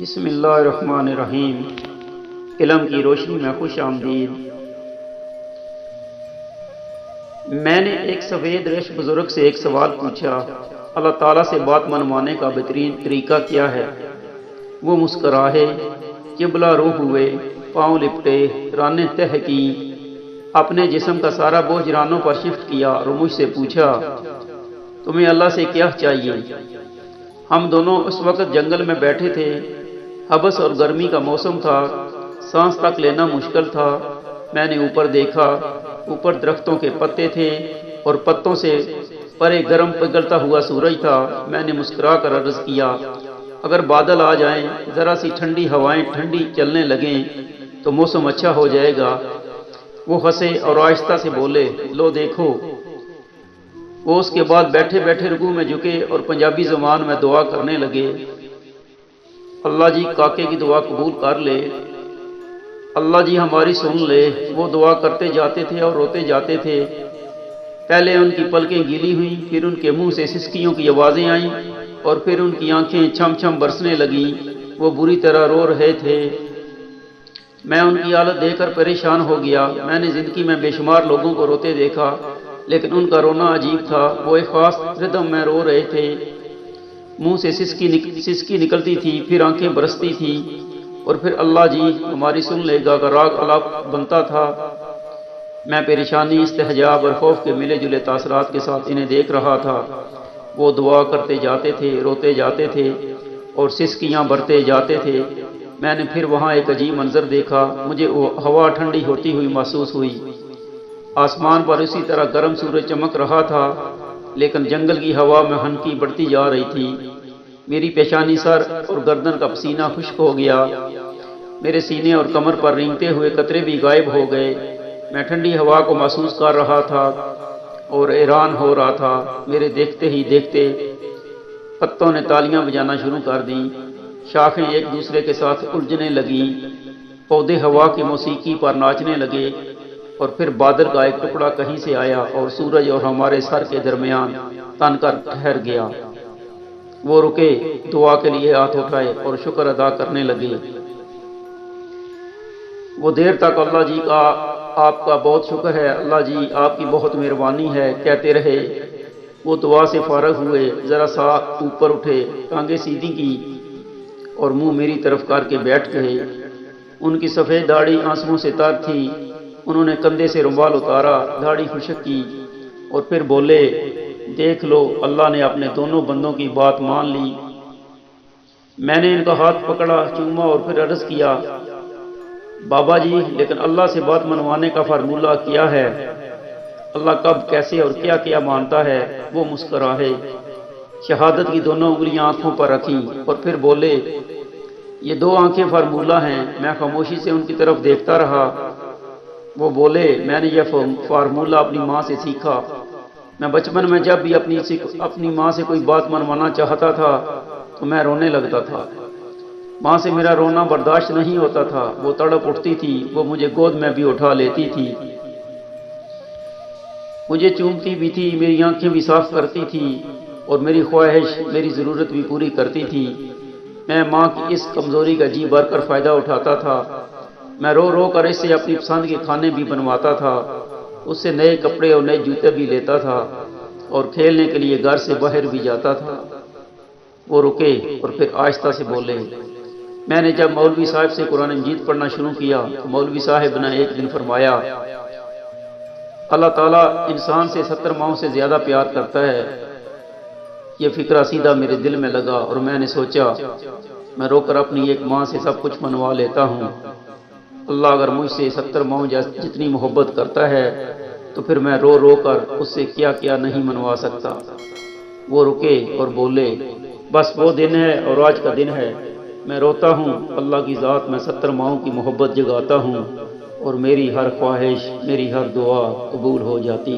بسم اللہ الرحمن الرحیم۔ علم کی روشنی میں خوش آمدید۔ میں نے ایک سفید ریش بزرگ سے ایک سوال پوچھا، اللہ تعالیٰ سے بات منوانے کا بہترین طریقہ کیا ہے؟ وہ مسکرائے، قبلہ رو ہوئے، پاؤں لپٹے، رانیں تہ کی، اپنے جسم کا سارا بوجھ رانوں پر شفٹ کیا اور مجھ سے پوچھا، تمہیں اللہ سے کیا چاہیے؟ ہم دونوں اس وقت جنگل میں بیٹھے تھے، حبس اور گرمی کا موسم تھا، سانس تک لینا مشکل تھا۔ میں نے اوپر دیکھا، اوپر درختوں کے پتے تھے اور پتوں سے پرے گرم پگھلتا ہوا سورج تھا۔ میں نے مسکرا کر عرض کیا، اگر بادل آ جائیں، ذرا سی ٹھنڈی ہوائیں ٹھنڈی چلنے لگیں تو موسم اچھا ہو جائے گا۔ وہ ہنسے اور آہستہ سے بولے، لو دیکھو۔ وہ اس کے بعد بیٹھے بیٹھے رکوع میں جھکے اور پنجابی زبان میں دعا کرنے لگے، اللہ جی کاکے کی دعا قبول کر لے، اللہ جی ہماری سن لے۔ وہ دعا کرتے جاتے تھے اور روتے جاتے تھے۔ پہلے ان کی پلکیں گیلی ہوئیں، پھر ان کے منہ سے سسکیوں کی آوازیں آئیں اور پھر ان کی آنکھیں چھم چھم برسنے لگیں۔ وہ بری طرح رو رہے تھے۔ میں ان کی حالت دیکھ کر پریشان ہو گیا۔ میں نے زندگی میں بے شمار لوگوں کو روتے دیکھا، لیکن ان کا رونا عجیب تھا۔ وہ ایک خاص ردم میں رو رہے تھے، منہ سے سسکی نکلتی تھی، پھر آنکھیں برستی تھی اور پھر اللہ جی ہماری سن لے گا کا راگ الاپ بنتا تھا۔ میں پریشانی، استحجاب اور خوف کے ملے جلے تاثرات کے ساتھ انہیں دیکھ رہا تھا۔ وہ دعا کرتے جاتے تھے، روتے جاتے تھے اور سسکیاں بھرتے جاتے تھے۔ میں نے پھر وہاں ایک عجیب منظر دیکھا۔ مجھے ہوا ٹھنڈی ہوتی ہوئی محسوس ہوئی۔ آسمان پر اسی طرح گرم سورج چمک رہا تھا، لیکن جنگل کی ہوا میں ہنکی بڑھتی جا رہی تھی۔ میری پیشانی، سر اور گردن کا پسینہ خشک ہو گیا۔ میرے سینے اور کمر پر رینگتے ہوئے قطرے بھی غائب ہو گئے۔ میں ٹھنڈی ہوا کو محسوس کر رہا تھا اور حیران ہو رہا تھا۔ میرے دیکھتے ہی دیکھتے پتوں نے تالیاں بجانا شروع کر دیں، شاخیں ایک دوسرے کے ساتھ الجھنے لگیں، پودے ہوا کی موسیقی پر ناچنے لگے اور پھر بادل کا ایک ٹکڑا کہیں سے آیا اور سورج اور ہمارے سر کے درمیان تن کر ٹھہر گیا۔ وہ رکے، دعا کے لیے ہاتھ اٹھائے اور شکر ادا کرنے لگے۔ وہ دیر تک اللہ جی کا آپ کا بہت شکر ہے، اللہ جی آپ کی بہت مہربانی ہے کہتے رہے۔ وہ دعا سے فارغ ہوئے، ذرا سا اوپر اٹھے، ٹانگیں سیدھی کی اور منہ میری طرف کر کے بیٹھ گئے۔ ان کی سفید داڑھی آنسوؤں سے تر تھی۔ انہوں نے کندھے سے رومال اتارا، داڑھی خشک کی اور پھر بولے، دیکھ لو اللہ نے اپنے دونوں بندوں کی بات مان لی۔ میں نے ان کا ہاتھ پکڑا، چوما اور پھر عرض کیا، بابا جی لیکن اللہ سے بات منوانے کا فارمولہ کیا ہے؟ اللہ کب، کیسے اور کیا کیا مانتا ہے؟ وہ مسکرائے، شہادت کی دونوں انگلیاں آنکھوں پر رکھیں اور پھر بولے، یہ دو آنکھیں فارمولہ ہیں۔ میں خاموشی سے ان کی طرف دیکھتا رہا۔ وہ بولے، میں نے یہ فارمولہ اپنی ماں سے سیکھا۔ میں بچپن میں جب بھی اپنی ماں سے کوئی بات منوانا چاہتا تھا تو میں رونے لگتا تھا۔ ماں سے میرا رونا برداشت نہیں ہوتا تھا۔ وہ تڑپ اٹھتی تھی، وہ مجھے گود میں بھی اٹھا لیتی تھی، مجھے چومتی بھی تھی، میری آنکھیں بھی صاف کرتی تھی اور میری خواہش، میری ضرورت بھی پوری کرتی تھی۔ میں ماں کی اس کمزوری کا جی بھر کر فائدہ اٹھاتا تھا۔ میں رو رو کر اس سے اپنی پسند کے کھانے بھی بنواتا تھا، اس سے نئے کپڑے اور نئے جوتے بھی لیتا تھا اور کھیلنے کے لیے گھر سے باہر بھی جاتا تھا۔ وہ رکے اور پھر آہستہ سے بولے، میں نے جب مولوی صاحب سے قرآن مجید پڑھنا شروع کیا تو مولوی صاحب نے ایک دن فرمایا، اللہ تعالیٰ انسان سے 70 ماؤں سے زیادہ پیار کرتا ہے۔ یہ فکرہ سیدھا میرے دل میں لگا اور میں نے سوچا، میں رو کر اپنی ایک ماں سے سب کچھ منوا لیتا ہوں۔ اللہ اگر مجھ سے 70 ماؤں جتنی محبت کرتا ہے تو پھر میں رو رو کر اس سے کیا کیا نہیں منوا سکتا۔ وہ رکے اور بولے، بس وہ دن ہے اور آج کا دن ہے۔ میں روتا ہوں، اللہ کی ذات میں 70 ماؤں کی محبت جگاتا ہوں اور میری ہر خواہش، میری ہر دعا قبول ہو جاتی